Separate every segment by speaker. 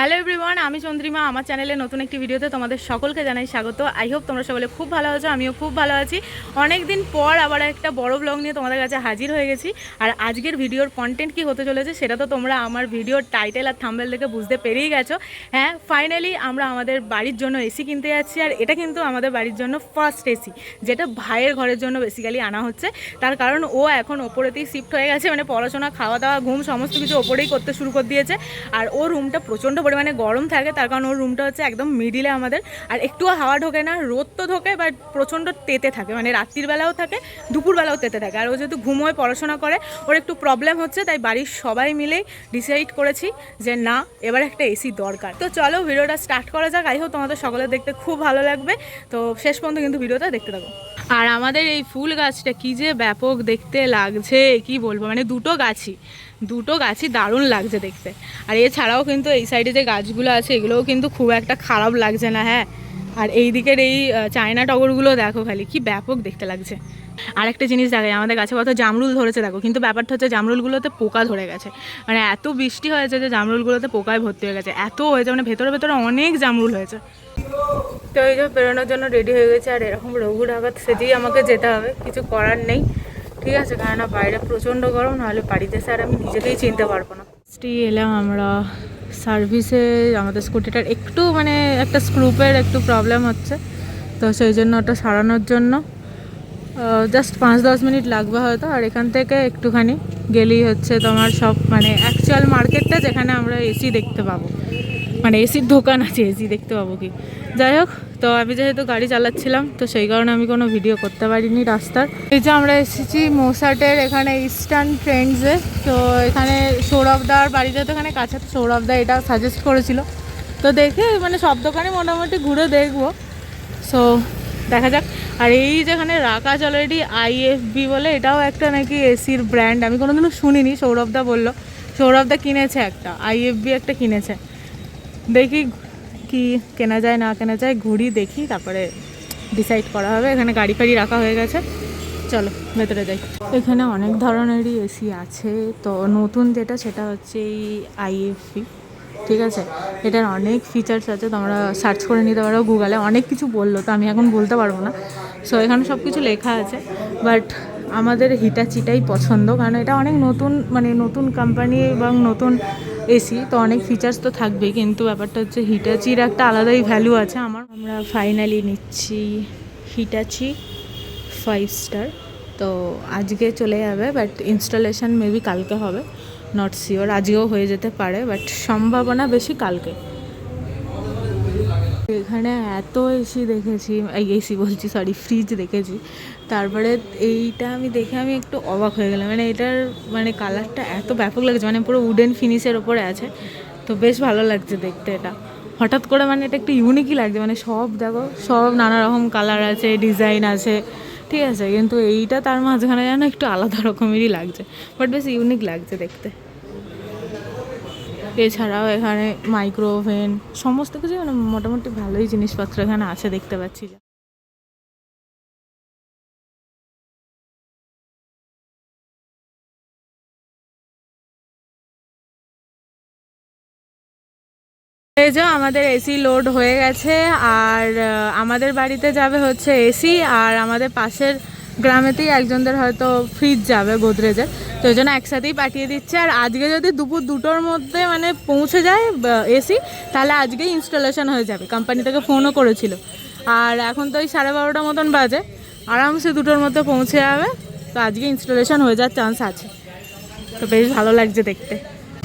Speaker 1: Hello everyone, আমি চন্দ্রিমা। আমার চ্যানেলে নতুন একটি ভিডিওতে তোমাদের সকলকে জানাই স্বাগত। আই হোপ তোমরা সকলে খুব ভালো আছো, আমিও খুব ভালো আছি। অনেক দিন পর আবার একটা বড় ব্লগ নিয়ে তোমাদের কাছে হাজির হয়ে গেছি। আর আজকের ভিডিওর কন্টেন্ট কী হতে চলেছে সেটা তো তোমরা আমার ভিডিওর টাইটেল আর থাম্বনেল দেখে বুঝতে পেরেই গেছো। হ্যাঁ, ফাইনালি আমরা আমাদের বাড়ির জন্য এসি কিনতে যাচ্ছি। আর এটা কিন্তু আমাদের বাড়ির জন্য ফার্স্ট এসি, যেটা ভাইয়ের ঘরের জন্য বেসিক্যালি আনা হচ্ছে। তার কারণ ও এখন ওপরেতেই শিফট হয়ে গেছে, মানে পড়াশোনা, খাওয়া দাওয়া, ঘুম সমস্ত কিছু ওপরেই করতে শুরু করে দিয়েছে। আর ওর রুমটা প্রচণ্ড পরিমাণে গরম থাকে, তার কারণ ওর রুমটা হচ্ছে একদম মিডিলে আমাদের। আর একটুও হাওয়া ঢোকে না, রোদ তো ঢোকে বাট প্রচণ্ড তেতে থাকে, মানে রাত্রির বেলাও থাকে, দুপুরবেলাও তেতে থাকে। আর ও যেহেতু ঘুমোয়, পড়াশোনা করে, ওর একটু প্রবলেম হচ্ছে, তাই বাড়ির সবাই মিলেই ডিসাইড করেছি যে না, এবার একটা এসি দরকার। তো চলো ভিডিওটা স্টার্ট করা যাক। আই হোপ তোমাদের সকলের দেখতে খুব ভালো লাগবে, তো শেষ পর্যন্ত কিন্তু ভিডিওটা দেখতে থাকো। আর আমাদের এই ফুল গাছটা কি যে ব্যাপক দেখতে লাগছে, কি বলবো, মানে দুটো গাছই দারুণ লাগছে দেখতে। আর এছাড়াও কিন্তু এই সাইডে যে গাছগুলো আছে এগুলোও কিন্তু খুব একটা খারাপ লাগছে না। হ্যাঁ, আর এই দিকের এই চায়না টগরগুলো দেখো খালি কি ব্যাপক দেখতে লাগছে। আর একটা জিনিস দেখে, আমাদের গাছে কত জামরুল ধরেছে দেখো, কিন্তু ব্যাপারটা হচ্ছে জামরুলগুলোতে পোকা ধরে গেছে। মানে এত বৃষ্টি হয়েছে যে জামরুলগুলোতে পোকায় ভর্তি হয়ে গেছে, এত হয়েছে, মানে ভেতরে ভেতরে অনেক জামরুল হয়েছে। তো এই যে বেরোনোর জন্য রেডি হয়ে গেছে। আর এরকম রঘু ঢাকাত সেজেই আমাকে যেতে হবে, কিছু করার নেই, ঠিক আছে, কেননা বাইরে প্রচণ্ড গরম, নাহলে বাড়িতে স্যার আমি নিজেকেই চিনতে পারবো না। এলাম আমরা সার্ভিসে, আমাদের স্কুটিটার একটু মানে একটা স্ক্রুপের একটু প্রবলেম হচ্ছে, তো সেই জন্য ওটা সারানোর জন্য জাস্ট 5-10 মিনিট লাগবে হয়তো। আর এখান থেকে একটুখানি গেলেই হচ্ছে তোমার সব মানে অ্যাকচুয়াল মার্কেটটা, যেখানে আমরা এসি দেখতে পাবো, মানে এসির দোকান আছে, এসি দেখতে পাবো কি। যাই হোক, তো আমি যেহেতু গাড়ি চালাচ্ছিলাম তো সেই কারণে আমি কোনো ভিডিও করতে পারিনি রাস্তার। এই যে আমরা এসেছি মোসাটের এখানে ইস্টার্ন ট্রেন্ডসে। তো এখানে সৌরভদার বাড়িতে তো এখানে কাছে, সৌরভদা এটা সাজেস্ট করেছিল, তো দেখে মানে সব দোকানে মোটামুটি ঘুরে দেখবো। সো দেখা যাক। আর এই যেখানে রাখা আছে অলরেডি IFB বলে, এটাও একটা নাকি এসির ব্র্যান্ড, আমি কোনোদিনও শুনিনি, সৌরভদা বললো। সৌরভদা কিনেছে একটা IFB, একটা কিনেছে। দেখি কি কেনা যায় না কেনা যায়, ঘুরি দেখি, তারপরে ডিসাইড করা হবে। এখানে গাড়ি ফাড়ি রাখা হয়ে গেছে, চলো ভেতরে যাই। এখানে অনেক ধরনেরই এসি আছে, তো নতুন যেটা সেটা হচ্ছে এই IFB, ঠিক আছে। এটার অনেক ফিচার্স আছে, তোমরা সার্চ করে নিতে পারো গুগলে, অনেক কিছু বললো, তো আমি এখন বলতে পারবো না। সো এখানে সব কিছু লেখা আছে, বাট আমাদের হিটাচিটাই পছন্দ, কারণ এটা অনেক নতুন, মানে নতুন কোম্পানি এবং নতুন এসি, তো অনেক ফিচার্স তো থাকবেই, কিন্তু ব্যাপারটা হচ্ছে হিটাচির একটা আলাদাই ভ্যালু আছে। আমরা ফাইনালি নিচ্ছি হিটাচি 5 স্টার। তো আজকে চলে যাবে, বাট ইনস্টলেশন মেবি কালকে হবে, নট শিওর, আজকেও হয়ে যেতে পারে, বাট সম্ভাবনা বেশি কালকে। এখানে এত এসি দেখেছি, এসি বলছি, সরি, ফ্রিজ দেখেছি। তারপরে এইটা আমি দেখে আমি একটু অবাক হয়ে গেলাম, মানে এটার মানে কালারটা এত ব্যাপক লাগছে, মানে পুরো উডেন ফিনিশের ওপরে আছে, তো বেশ ভালো লাগছে দেখতে। এটা হঠাৎ করে মানে এটা একটু ইউনিকই লাগছে, মানে সব দেখো, সব নানা রকম কালার আছে, ডিজাইন আছে, ঠিক আছে, কিন্তু এইটা তার মাঝখানে যেন একটু আলাদা রকমেরই লাগছে, বাট বেশ ইউনিক লাগছে দেখতে। এছাড়াও এখানে মাইক্রো ওভেন সমস্ত কিছু, মানে মোটামুটি ভালোই জিনিসপত্র এখানে আছে দেখতে পাচ্ছি। এই যে আমাদের এসি লোড হয়ে গেছে, আর আমাদের বাড়িতে যাবে হচ্ছে এসি, আর আমাদের পাশের গ্রামেতেই একজনদের হয়তো ফ্রিজ যাবে গোদরেজের, তো ওই জন্য একসাথেই পাঠিয়ে দিচ্ছে। আর আজকে যদি দুপুর 2টোর মধ্যে মানে পৌঁছে যায় এসি, তাহলে আজকেই ইনস্টলেশন হয়ে যাবে, কোম্পানি থেকে ফোনও করেছিল। আর এখন তো ওই 12:30 মতন বাজে, আরামসে 2টোর মধ্যে পৌঁছে যাবে, তো আজকে ইনস্টলেশন হয়ে যাওয়ার চান্স আছে, তো বেশ ভালো লাগছে দেখতে।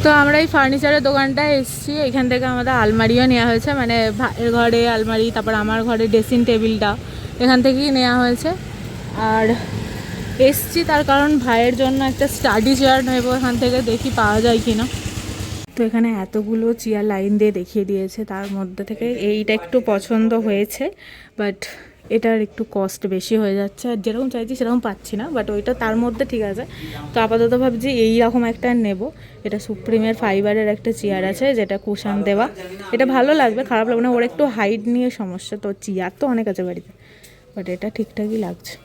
Speaker 1: তো আমরা এই ফার্নিচারের দোকানটায় এসেছি, এখান থেকে আমাদের আলমারিও নেওয়া হয়েছে, মানে ভাইয়ের ঘরে আলমারি, তারপর আমার ঘরে ড্রেসিং টেবিলটা এখান থেকেই নেওয়া হয়েছে। আর এসছি তার কারণ ভাইয়ের জন্য একটা স্টাডি চেয়ার নেবো এখান থেকে, দেখি পাওয়া যায় কি না। তো এখানে এতগুলো চেয়ার লাইন দিয়ে দেখিয়ে দিয়েছে, তার মধ্যে থেকে এইটা একটু পছন্দ হয়েছে, বাট এটার একটু কস্ট বেশি হয়ে যাচ্ছে, আর যেরকম চাইছি সেরকম পাচ্ছি না, বাট ওইটা তার মধ্যে ঠিক আছে। তো আপাতত ভাবছি এইরকম একটা নেব। এটা সুপ্রিমের ফাইবারের একটা চেয়ার আছে, যেটা কুশন দেওয়া, এটা ভালো লাগবে, খারাপ লাগবে না। ওর একটু হাইট নিয়ে সমস্যা, তো চেয়ার তো অনেক আছে বাড়িতে, বাট এটা ঠিকঠাকই লাগছে।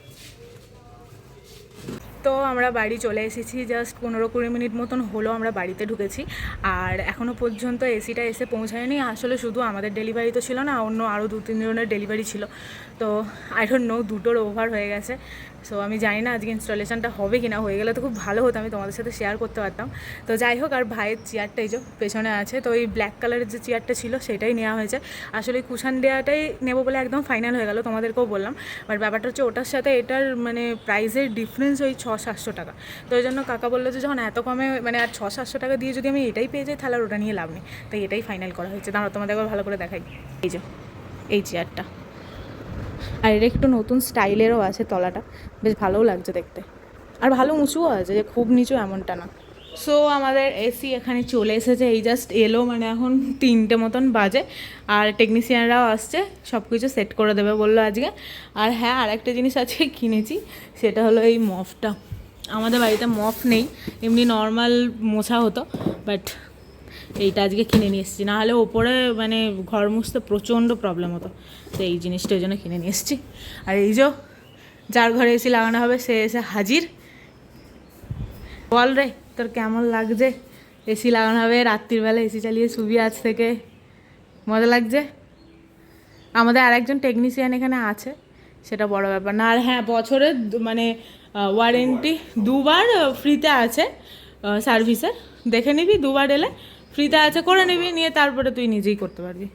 Speaker 1: তো আমরা বাড়ি চলে এসেছি, জাস্ট 15-20 মিনিট মতন হলো আমরা বাড়িতে ঢুকেছি। আর এখনও পর্যন্ত এসিটা এসে পৌঁছায়নি। আসলে শুধু আমাদের ডেলিভারি তো ছিল না, অন্য আরও 2-3 জনের ডেলিভারি ছিল। তো আই ডোন্ট নো, দুটোর ওভার হয়ে গেছে। সো আমি জানি না আজকে ইনস্টলেশনটা হবে কি না, হয়ে গেলে তো খুব ভালো হতো, আমি তোমাদের সাথে শেয়ার করতে পারতাম। তো যাই হোক, আর ভাইয়ের চেয়ারটা এই যে পেছনে আছে, তো এই ব্ল্যাক কালারের যে চেয়ারটা ছিল সেটাই নেওয়া হয়েছে। আসলে কুশান দেওয়াটাই নেবো বলে একদম ফাইনাল হয়ে গেল, তোমাদেরকেও বললাম। বাট ব্যাপারটা হচ্ছে ওটার সাথে এটার মানে প্রাইসের ডিফারেন্স ওই 600-700 টাকা। তো ওই জন্য কাকা বললো যে যখন এত কমে মানে আর 600-700 টাকা দিয়ে যদি আমি এটাই পেয়ে যাই তাহলে আর ওটা নিয়ে লাভ নেই। তাই এটাই ফাইনাল করা হয়েছে। দাঁড়াও তোমাদের একবার ভালো করে দেখাই। এই যে এই চেয়ারটা, আর এটা একটু নতুন স্টাইলেরও আছে, তলাটা বেশ ভালোও লাগছে দেখতে, আর ভালো উঁচুও আছে, যে খুব নিচু এমনটা না। সো আমাদের এসি এখানে চলে এসেছে, এই জাস্ট এলো, মানে এখন 3টে মতন বাজে। আর টেকনিশিয়ানরাও আসছে, সব কিছু সেট করে দেবে বললো আজকে। আর হ্যাঁ, আর একটা জিনিস আজকে কিনেছি, সেটা হলো এই মফটা। আমাদের বাড়িতে মফ নেই, এমনি নর্মাল মোছা হতো, বাট এইটা আজকে কিনে নিয়ে এসেছি। নাহলে ওপরে মানে ঘর মুছতে প্রচণ্ড প্রবলেম হতো, তো এই জিনিসটা ওই জন্য কিনে নিয়ে এসেছি। আর এই যে যার ঘরে এসি লাগানো হবে সে এসে হাজির। বল রে, তোর কেমন লাগছে? এসি লাগানো হবে, রাত্রিবেলা এসি চালিয়ে শুবি আজ থেকে, মজা লাগছে? আমাদের আরেকজন টেকনিশিয়ান এখানে আছে, সেটা বড় ব্যাপার না। আর হ্যাঁ, বছরে মানে ওয়ারেন্টি 2বার ফ্রিতে আছে সার্ভিসের, দেখে নিবি, 2বার এলে ফ্রিতে আছে, করে নিবি, নিয়ে তারপরে তুই নিজেই করতে পারবি।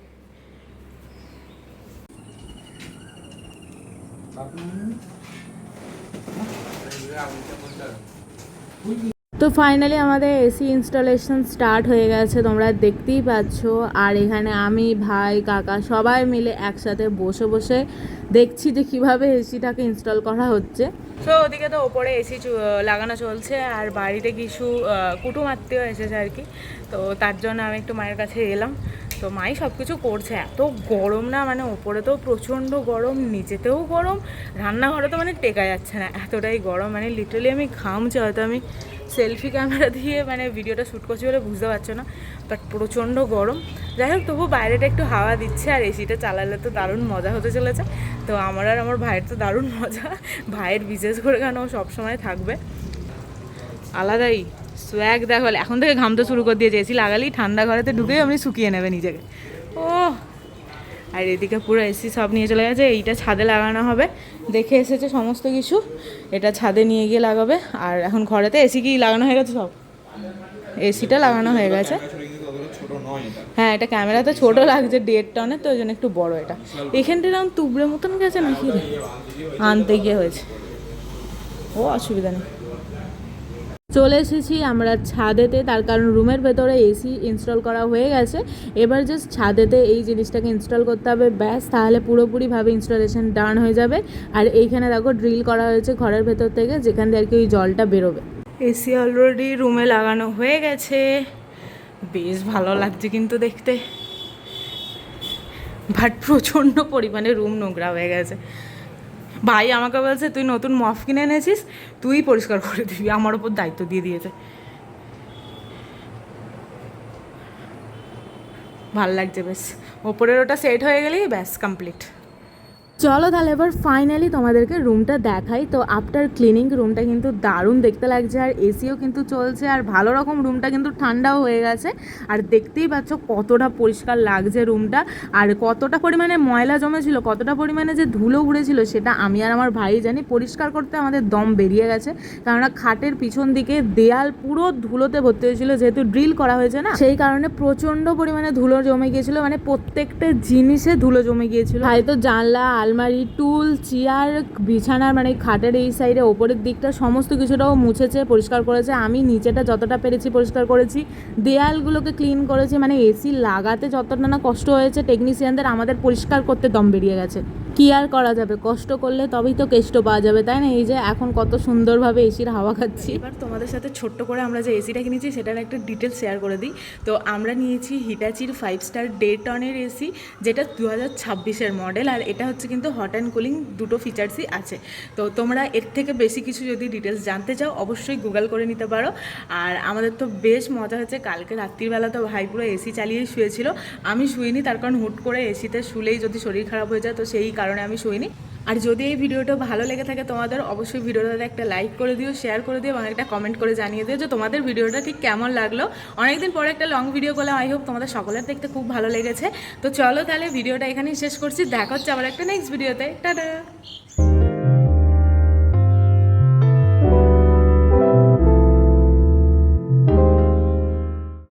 Speaker 1: তো ফাইনালি আমাদের এসি ইনস্টলেশন স্টার্ট হয়ে গেছে, তোমরা দেখতেই পাচ্ছ। আর এখানে আমি, ভাই, কাকা সবাই মিলে একসাথে বসে বসে দেখছি যে কীভাবে এসিটাকে ইনস্টল করা হচ্ছে। তো ওদিকে তো ওপরে এসি লাগানো চলছে, আর বাড়িতে কিছু কুটুম আত্মীয় এসেছে আর কি। তো তার জন্য আমি একটু মায়ের কাছে এলাম। তো মাই সব কিছু করছে। এত গরম না, মানে ওপরে তো প্রচণ্ড গরম, নিচেতেও গরম, রান্নাঘরে তো মানে টেকা যাচ্ছে না, এতটাই গরম। মানে লিটারালি আমি ঘামছি, হয়তো আমি সেলফি ক্যামেরা দিয়ে মানে ভিডিওটা শ্যুট করছি বলে বুঝতে পারছো না, বাট প্রচণ্ড গরম। যাই হোক, তবু বাইরেটা একটু হাওয়া দিচ্ছে, আর এসিটা চালালে তো দারুণ মজা হতে চলেছে। তো আমার আর আমার ভাইয়ের তো দারুণ মজা, ভাইয়ের বিশেষ করে কেন ও সবসময় থাকবে আলাদাই সোয়াগ। দেখো এখন থেকে ঘামতে শুরু করে দিয়েছে, এসি লাগালেই ঠান্ডা ঘরেতে ঢুকেই আপনি শুকিয়ে নেবে নিজেকে। ও, আর এদিকে পুরো এসি সব নিয়ে চলে গেছে, এইটা ছাদে লাগানো হবে, দেখে এসেছে সমস্ত কিছু, এটা ছাদে নিয়ে গিয়ে লাগাবে। আর এখন ঘরেতে এসি কি লাগানো হয়ে গেছে, সব এসিটা লাগানো হয়ে গেছে। হ্যাঁ, এটা ক্যামেরাতে ছোট লাগছে, 1.5 টনের, তো ওই জন্য একটু বড়। এটা এখানটা এরকম তুবড়ে মতন গেছে নাকি রে, আনতে গিয়ে হয়েছে, ও অসুবিধা নেই। চলে এসেছি আমরা ছাদেতে, তার কারণ রুমের ভেতরে এসি ইনস্টল করা হয়ে গেছে, এবার জাস্ট ছাদেতে এই জিনিসটাকে ইনস্টল করতে হবে, ব্যাস, তাহলে পুরোপুরিভাবে ইনস্টলেশন ডান হয়ে যাবে। আর এইখানে দেখো ড্রিল করা হয়েছে ঘরের ভেতর থেকে, যেখান দিয়ে আর কি ওই জলটা বেরোবে। এসি অলরেডি রুমে লাগানো হয়ে গেছে, বেশ ভালো লাগছে কিন্তু দেখতে, বাট প্রচণ্ড পরিমাণে রুম নোংরা হয়ে গেছে। ভাই আমাকে বলছে তুই নতুন মফ কিনে এনেছিস, তুই পরিষ্কার করে দিবি, আমার ওপর দায়িত্ব দিয়ে দিয়েছে। ভাল লাগছে বেশ, ওপরের ওটা সেট হয়ে গেলেই ব্যাস কমপ্লিট। চলো তাহলে এবার ফাইনালি তোমাদেরকে রুমটা দেখাই। তো আফটার ক্লিনিং রুমটা কিন্তু দারুণ দেখতে লাগছে, আর এসিও কিন্তু চলছে, আর ভালো রকম রুমটা কিন্তু ঠান্ডাও হয়ে গেছে। আর দেখতেই পাচ্ছ কতটা পরিষ্কার লাগছে রুমটা, আর কতটা পরিমাণে ময়লা জমেছিল, কতটা পরিমাণে যে ধুলো উড়েছিল সেটা আমি আর আমার ভাই জানি। পরিষ্কার করতে আমাদের দম বেরিয়ে গেছে, কেননা খাটের পিছন দিকে দেয়াল পুরো ধুলোতে ভর্তি হয়েছিল, যেহেতু ড্রিল করা হয়েছে না, সেই কারণে প্রচণ্ড পরিমাণে ধুলো জমে গিয়েছিল, মানে প্রত্যেকটা জিনিসে ধুলো জমে গিয়েছিল। হয়তো জানলা, আলমারি, টুল, চেয়ার, বিছানার মানে খাটের এই সাইডে ওপরের দিকটা সমস্ত কিছুটাও মুছেছে, পরিষ্কার করেছে। আমি নিচেটা যতটা পেরেছি পরিষ্কার করেছি, দেয়ালগুলোকে ক্লিন করেছি। মানে এসি লাগাতে যতটা না কষ্ট হয়েছে টেকনিশিয়ানদের, আমাদের পরিষ্কার করতে দম বেরিয়ে গেছে। কি আর করা যাবে, কষ্ট করলে তবেই তো কেষ্ট পাওয়া যাবে, তাই না? এই যে এখন কত সুন্দরভাবে এসির হাওয়া খাচ্ছি। এবার তোমাদের সাথে ছোট্ট করে আমরা যে এসিটা কিনেছি সেটার একটা ডিটেলস শেয়ার করে দিই। তো আমরা নিয়েছি হিটাচির 5 স্টার 1.5 টনের এসি, যেটা 2026-এর মডেল, আর এটা হচ্ছে কিন্তু হট অ্যান্ড কুলিং দুটো ফিচার্সই আছে। তো তোমরা এর থেকে বেশি কিছু যদি ডিটেলস জানতে চাও অবশ্যই গুগল করে নিতে পারো। আর আমাদের তো বেশ মজা হচ্ছে, কালকে রাত্রিবেলা তো ভাই পুরো এসি চালিয়েই শুয়েছিল, আমি শুইনি, তার কারণ হুট করে এসিতে শুলেই যদি শরীর খারাপ হয়ে যায়, তো সেই কারণে আমি শুইনি। আর যদি এই ভিডিওটা ভালো লেগে থাকে তোমাদের, অবশ্যই ভিডিওটাতে একটা লাইক করে দিও, শেয়ার করে দিও এবং একটা কমেন্ট করে জানিয়ে দিও যে তোমাদের ভিডিওটা ঠিক কেমন লাগলো। অনেকদিন পরে একটা লং ভিডিও করলাম, আই হোপ তোমাদের সকলের দেখতে খুব ভালো লেগেছে। তো চলো তাহলে ভিডিওটা এখানেই শেষ করছি, দেখা হচ্ছে আবার একটা নেক্সট ভিডিওতে। টাটা।